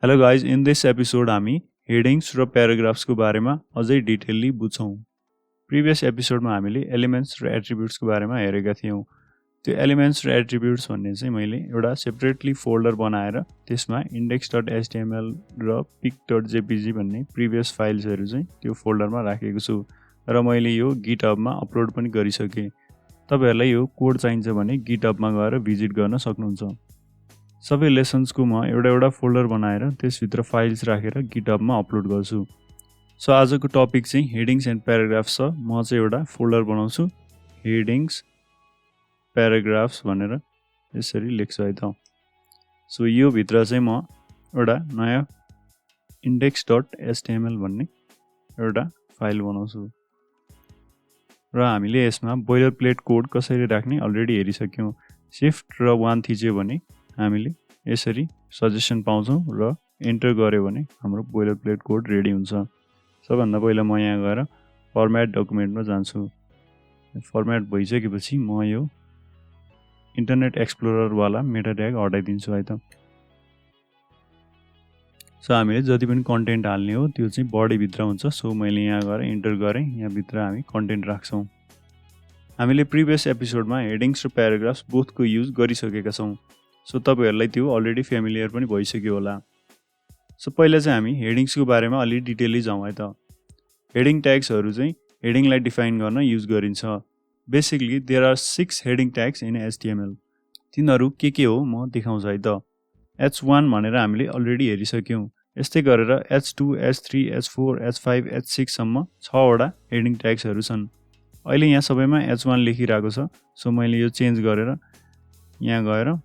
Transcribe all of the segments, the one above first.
Hello guys, in this episode हामी headings र paragraphs को बारेमा अझै डिटेलली बुझ्छौं। प्रिभियस एपिसोडमा हामीले एलिमेन्ट्स र एट्रिब्युट्स को बारेमा हेरेका थियौं। त्यो एलिमेन्ट्स र एट्रिब्युट्स भन्ने चाहिँ मैले एउटा सेपरेटली फोल्डर बनाएर त्यसमा index.html र pic.jpg भन्ने प्रिभियस फाइल्सहरु चाहिँ त्यो फोल्डरमा राखेको छु र मैले यो GitHub मा अपलोड पनि गरिसके। तपाईहरुलाई यो कोड चाहिन्छ भने GitHub मा गएर भिजिट गर्न सक्नुहुन्छ। सबै लेसन्स को म एउटा फोल्डर बनाएर त्यसभित्र फाइल्स राखेर GitHub मा अपलोड गर्छु। सो आजको टपिक चाहिँ हेडिङ्स एन्ड प्याराग्राफ्स छ। म चाहिँ एउटा फोल्डर बनाउँछु हेडिङ्स प्याराग्राफ्स भनेर यसरी लेख्छु है त। सो यो भित्र चाहिँ म एउटा नयाँ index.html भन्ने एउटा फाइल बनाउँछु र हामीले यसमा बोइलर प्लेट कोड कसरी राख्ने अलरेडी हेरिसक्यौं। शिफ्ट र 1 थिच्यो भने हामीले यसरी सजेसन पाउँछौं र एन्टर गर्यो भने हाम्रो बोइलर प्लेट कोड रेडी हुन्छ। सबभन्दा पहिला म यहाँ गएर फर्म्याट डकुमेन्टमा जान्छु। फर्म्याट भइसकेपछि म यो इन्टरनेट एक्सप्लोरर वाला मेटा ट्याग हटाइदिन्छु है त। सो हामीले जति पनि कन्टेन्ट हाल्ने हो त्यो चाहिँ बडी भित्र हुन्छ। सो मैले यहाँ गएर एन्टर गरे। यहाँ भित्र हामी कन्टेन्ट राख्छौं। हामीले प्रिभियस एपिसोडमा हेडिङ्स र प्याराग्राफ्स बोथको युज गरिसकेका छौं। सो तपाईहरुलाई त्यो अलरेडी फ्यामिलियर पनि भइसक्यो होला। सो पहिला चाहिँ हामी हेडिङ्स को बारेमा अलि डिटेलली जाउँ है त। हेडिङ ट्याग्सहरु चाहिँ हेडिङलाई डिफाइन गर्न युज गरिन्छ। Basically there are 6 heading tags in HTML। तिनीहरु के हो म देखाउँछु है त। H1 भनेर हामीले अलरेडी हेरिसक्यौं। यस्तै गरेर H2, H3, H4, H5, H6 सम्म 6 वटा हेडिङ ट्याग्सहरु छन्। अहिले यहाँ सबैमा H1 लेखिरहेको छ। सो मैले यो चेन्ज गरेर यहाँ गएर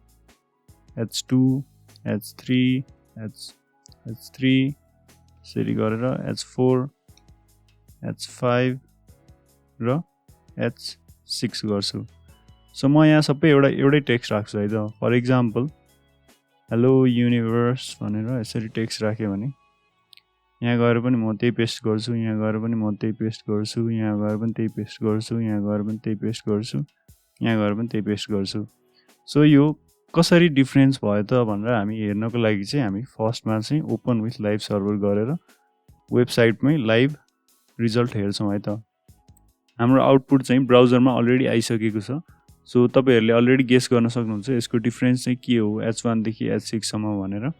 H2, H3, H3 यसरी गरेर H4, H5 र H6 गर्छु। सो म यहाँ सबै एउटै टेक्स्ट राख्छु है त। फर एक्जाम्पल हेलो युनिभर्स भनेर यसरी टेक्स्ट राखे भने यहाँ गएर पनि म त्यही पेस्ट गर्छु, यहाँ गएर पनि म त्यही पेस्ट गर्छु, यहाँ गएर पनि त्यही पेस्ट गर्छु, यहाँ गएर पनि त्यही पेस्ट गर्छु, यहाँ गएर पनि त्यही पेस्ट गर्छु। सो यो कसरी डिफरेन्स भयो त भनेर हामी हेर्नको लागि चाहिँ हामी फर्स्टमा चाहिँ ओपन विथ लाइभ सर्भर गरेर वेबसाइटमै लाइभ रिजल्ट हेर्छौं है त। हाम्रो आउटपुट चाहिँ ब्राउजरमा अलरेडी आइसकेको छ। सो तपाईहरुले अलरेडी गेस गर्न सक्नुहुन्छ यसको डिफरेन्स चाहिँ के हो H1 देखि H6 सम्म भनेर।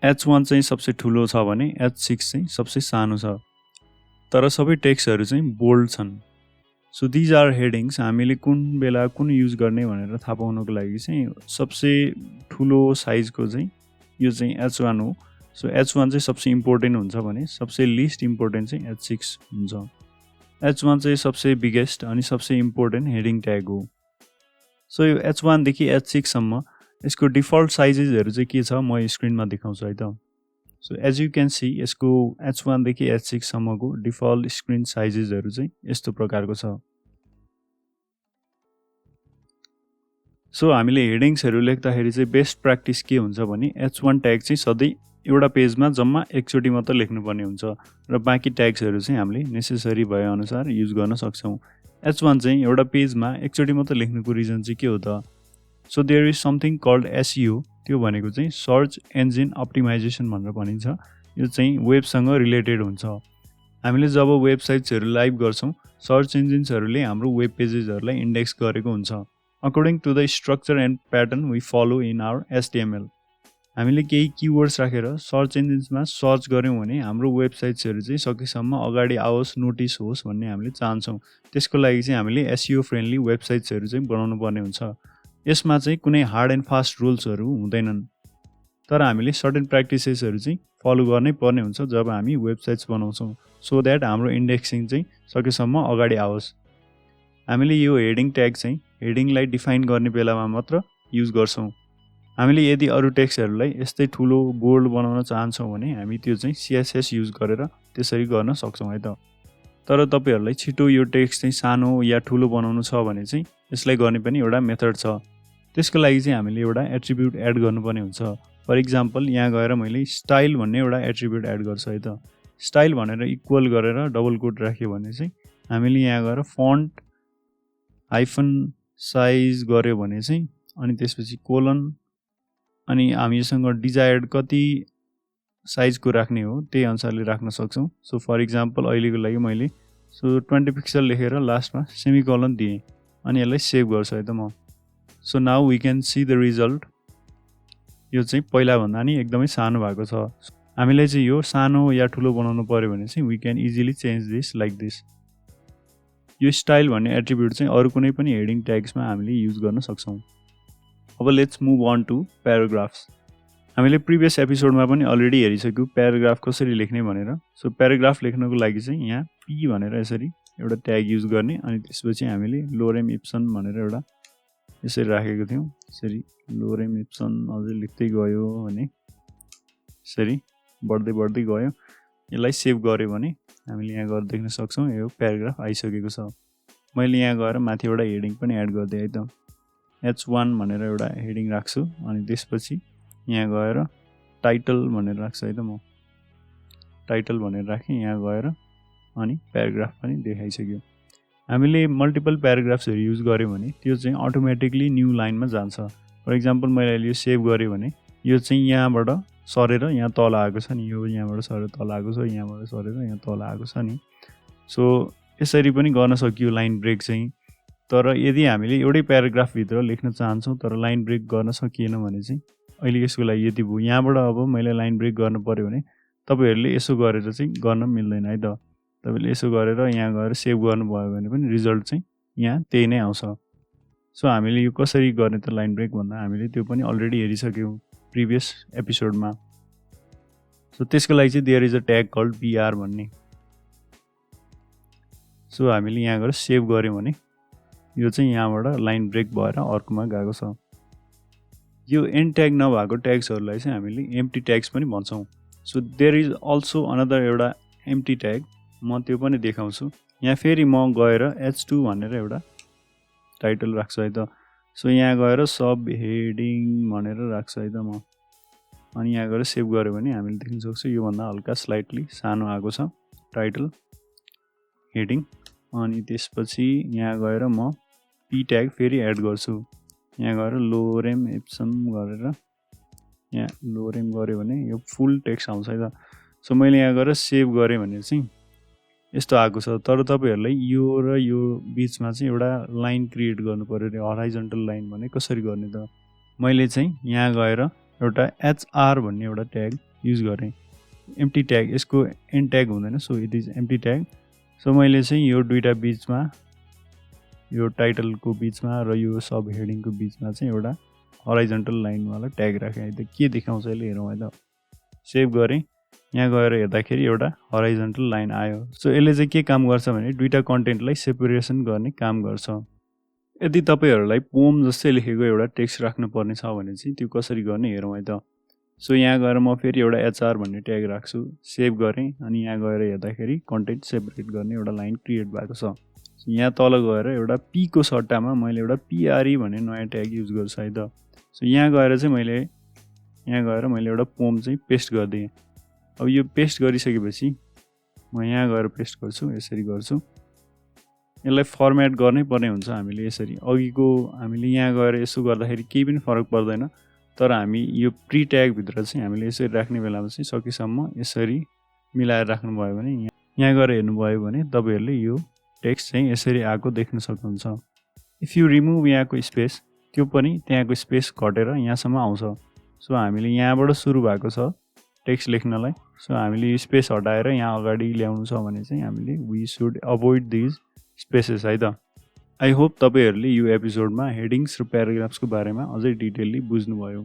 H1 चाहिँ सबसे ठुलो छ भने H6 चाहिँ सबसे सानो छ। तर सबै टेक्स्टहरु चाहिँ बोल्ड छन्। So these are headings. हामीले कुन बेला कुन युज गर्ने भनेर थाहा पाउनको लागि चाहिँ सबसे ठुलो साइजको चाहिँ यो चाहिँ H1 हो। सो H1 चाहिँ सबसे इम्पोर्टेन्ट हुन्छ भने सबसे लिस्ट इम्पोर्टेन्ट चाहिँ H6 हुन्छ। H1 चाहिँ सबसे बिगेस्ट अनि सबसे इम्पोर्टेन्ट हेडिङ ट्याग हो। सो यो H1 देखि H6 सम्म यसको डिफल्ट साइजेसहरु चाहिँ के छ म स्क्रिनमा देखाउँछु है त। So as you can see यसको H1 देखि H6 सम्मको डिफल्ट स्क्रिन साइजेसहरु चाहिँ यस्तो प्रकारको छ। सो हामीले हेडिङ्सहरु लेख्दाखेरि चाहिँ बेस्ट प्र्याक्टिस के हुन्छ भने H1 ट्याग चाहिँ सधैं एउटा पेजमा जम्मा एकचोटी मात्र लेख्नुपर्ने हुन्छ र बाँकी ट्याग्सहरु चाहिँ हामीले नेसेसरी भए अनुसार युज गर्न सक्छौं। H1 चाहिँ एउटा पेजमा एकचोटी मात्र लेख्नुको रिजन चाहिँ के हो त। So there is something called SEO। त्यो भनेको चाहिँ सर्च इन्जिन अप्टिमाइजेसन भनेर भनिन्छ। यो चाहिँ वेबसँग रिलेटेड हुन्छ। हामीले जब वेबसाइट्सहरु लाइभ गर्छौं सर्च इन्जिन्सहरुले हाम्रो वेब पेजेसहरुलाई इन्डेक्स गरेको हुन्छ according to the structure and pattern we follow in our HTML। हामीले केही किवर्ड्स राखेर सर्च इन्जिन्समा सर्च गर्यौं भने हाम्रो वेबसाइट्सहरु चाहिँ सकेसम्म अगाडि आओस्, नोटिस होस् भन्ने हामीले चाहन्छौं। त्यसको लागि चाहिँ हामीले SEO फ्रेन्डली वेबसाइट्सहरु चाहिँ बनाउनु पर्ने हुन्छ। यसमा चाहिँ कुनै हार्ड एन्ड फास्ट रुल्सहरु हुँदैनन्। तर हामीले सर्टेन प्र्याक्टिसेसहरु चाहिँ फलो गर्नै पर्ने हुन्छ जब हामी वेबसाइट्स बनाउँछौं सो दैट हाम्रो इन्डेक्सिङ चाहिँ सकेसम्म अगाडि आओस्। हामीले यो हेडिङ ट्याग चाहिँ हेडिङलाई डिफाइन गर्ने बेलामा मात्र युज गर्छौं। हामीले यदि अरु टेक्स्टहरुलाई यस्तै ठुलो बोल्ड बनाउन चाहन्छौं भने हामी त्यो चाहिँ CSS युज गरेर त्यसरी गर्न सक्छौं है त। तर तपाईहरुलाई छिटो यो टेक्स्ट चाहिँ सानो या ठुलो बनाउनु छ भने चाहिँ यसलाई गर्ने पनि एउटा मेथड छ। त्यसको लागि चाहिँ हामीले एउटा एट्रिब्युट एड गर्नुपर्ने हुन्छ। फर एक्जाम्पल यहाँ गएर मैले स्टाइल भन्ने एउटा एट्रिब्युट एड गर्छु है त। स्टाइल भनेर इक्वल गरेर डबल कोट राख्यो भने चाहिँ हामीले यहाँ गएर फन्ट हाइफन साइज गर्यो भने चाहिँ अनि त्यसपछि कोलन अनि हामीसँग डिजायर्ड कति साइजको राख्ने हो त्यही अनुसारले राख्न सक्छौँ। सो फर इक्जाम्पल अहिलेको लागि मैले 20 पिक्सल लेखेर लास्टमा सेमिकोलन दिएँ अनि यसलाई सेभ गर्छु है त म। So now we can see the result. यो चाहिँ पहिलाभन्दा नि एकदमै सानो भएको छ। हामीलाई चाहिँ यो सानो या ठुलो बनाउनु पर्यो भने चाहिँ we can easily change this like this. यो स्टाइल भन्ने एट्रिब्युट चाहिँ अरू कुनै पनि हेडिङ ट्याग्समा हामीले युज गर्न सक्छौँ। अब लेट्स मुभ अन टु प्याराग्राफ्स। हामीले प्रिभियस एपिसोडमा पनि अलरेडी हेरिसक्यौँ प्याराग्राफ कसरी लेख्ने भनेर। सो प्याराग्राफ लेख्नको लागि चाहिँ यहाँ पी भनेर यसरी एउटा ट्याग युज गर्ने अनि त्यसपछि हामीले लोरेम इप्सन भनेर एउटा यसरी राखेको थियौँ। यसरी लोरेम इप्सन अझै लेख्दै गयो भने यसरी बढ्दै बढ्दै गयो। यसलाई सेभ गऱ्यो भने हामीले यहाँ गएर देख्न सक्छौँ यो प्याराग्राफ आइसकेको छ। मैले यहाँ गएर माथि एउटा हेडिङ पनि एड गरिदिएँ है त। H1 भनेर एउटा हेडिङ राख्छु अनि त्यसपछि यहाँ गएर टाइटल भनेर राख्छु है त म। टाइटल भनेर राखेँ यहाँ गएर अनि प्याराग्राफ पनि देखाइसक्यो। हामीले मल्टिपल प्याराग्राफ्सहरू युज गऱ्यौँ भने त्यो चाहिँ अटोमेटिकली न्यू लाइनमा जान्छ। फर इक्जाम्पल मैले अहिले यो सेभ गरेँ भने यो चाहिँ यहाँबाट सरेर यहाँ तल आएको छ नि, यो यहाँबाट सरेर तल आएको छ, यहाँबाट सरेर यहाँ तल आएको छ नि। सो यसरी पनि गर्न सकियो लाइन ब्रेक चाहिँ। तर यदि हामीले एउटै प्याराग्राफभित्र लेख्न चाहन्छौँ तर लाइन ब्रेक गर्न सकिएन भने चाहिँ अहिले यसको लागि यति भयो। यहाँबाट अब मैले लाइन ब्रेक गर्नु पर्यो भने तपाईँहरूले यसो गरेर चाहिँ गर्न मिल्दैन है त। तपाईँले यसो गरेर यहाँ गएर सेभ गर्नुभयो भने पनि रिजल्ट चाहिँ यहाँ त्यही नै आउँछ। सो हामीले यो कसरी गर्ने त लाइन ब्रेक भन्दा हामीले त्यो पनि अलरेडी हेरिसक्यौँ प्रिभियस एपिसोडमा। सो त्यसको लागि चाहिँ there is a tag called BR भन्ने। सो हामीले यहाँ गएर सेभ गऱ्यौँ भने यो चाहिँ यहाँबाट लाइन ब्रेक भएर अर्कोमा गएको छ। यो एन्ड ट्याग नभएको ट्याग्सहरूलाई चाहिँ हामीले एम्प्टी ट्याग्स पनि भन्छौँ। So there is also another एउटा एम्प्टी ट्याग, म त्यो पनि देखाउँछु। यहाँ फेरि म गएर H2 भनेर एउटा टाइटल राख्छु है त। सो यहाँ गएर सब हेडिङ भनेर राख्छु है त म। अनि यहाँ गएर सेभ गऱ्यो भने हामीले देख्न सक्छौँ योभन्दा हल्का स्लाइटली सानो आएको छ टाइटल हेडिङ। अनि त्यसपछि यहाँ गएर म पी ट्याग फेरि एड गर्छु। यहाँ गएर लोरेम इप्सन गरेर यहाँ लोरेम गऱ्यो भने यो फुल टेक्स्ट आउँछ है त। सो मैले यहाँ गएर सेभ गरेँ भने चाहिँ यस्तो आएको छ। तर तपाईँहरूलाई यो र यो बिचमा चाहिँ एउटा लाइन क्रिएट गर्नु पऱ्यो अरे हराइजन्टल लाइन भने कसरी गर्ने त। मैले चाहिँ यहाँ गएर एउटा HR भन्ने एउटा ट्याग युज गरेँ। एम्प्टी ट्याग, यसको एन्ड ट्याग हुँदैन, so it is empty tag. So मैले चाहिँ यो दुईटा बिचमा यो टाइटलको बिचमा र यो सब हेडिङको बिचमा चाहिँ एउटा हराइजन्टल लाइनवाला ट्याग राखेँ। त के देखाउँछ यसले हेरौँ है त। सेभ गरेँ, यहाँ गएर हेर्दाखेरि एउटा हराइजन्टल लाइन आयो। सो यसले चाहिँ के काम गर्छ भने दुईटा कन्टेन्टलाई सेपरेसन गर्ने काम गर्छ। यदि तपाईँहरूलाई पोम जस्तै लेखेको एउटा टेक्स्ट राख्नुपर्ने छ भने चाहिँ त्यो कसरी गर्ने हेरौँ है त। सो यहाँ गएर म फेरि एउटा HR भन्ने ट्याग राख्छु, सेभ गरेँ अनि यहाँ गएर हेर्दाखेरि कन्टेन्ट सेपरेट गर्ने एउटा लाइन क्रिएट भएको छ। यहाँ तल गएर एउटा P को सट्टामा मैले एउटा PRE भन्ने नयाँ ट्याग युज गर्छु है त। सो यहाँ गएर चाहिँ मैले एउटा पोम चाहिँ पेस्ट गरिदिएँ। अब यो पेस्ट गरिसकेपछि म यहाँ गएर पेस्ट गर्छु, यसरी गर्छु। यसलाई फर्मेट गर्नै पर्ने हुन्छ हामीले यसरी। अघिको हामीले यहाँ गएर यसो गर्दाखेरि केही पनि फरक पर्दैन, तर हामी यो प्री ट्यागभित्र चाहिँ हामीले यसरी राख्ने बेलामा चाहिँ सकेसम्म यसरी मिलाएर राख्नुभयो भने यहाँ गएर हेर्नुभयो भने तपाईँहरूले यो टेक्स्ट चाहिँ यसरी आएको देख्न सक्नुहुन्छ। इफ यु रिमुभ यहाँको स्पेस त्यो पनि त्यहाँको स्पेस घटेर यहाँसम्म आउँछ। सो हामीले यहाँबाट सुरु भएको छ टेक्स्ट लेख्नलाई। सो हामीले यो स्पेस हटाएर यहाँ अगाडि ल्याउनु छ भने चाहिँ हामीले we should avoid these spaces है त। आई होप तपाईँहरूले यो एपिसोडमा हेडिङ्स र प्याराग्राफ्सको बारेमा अझै डिटेलली बुझ्नुभयो।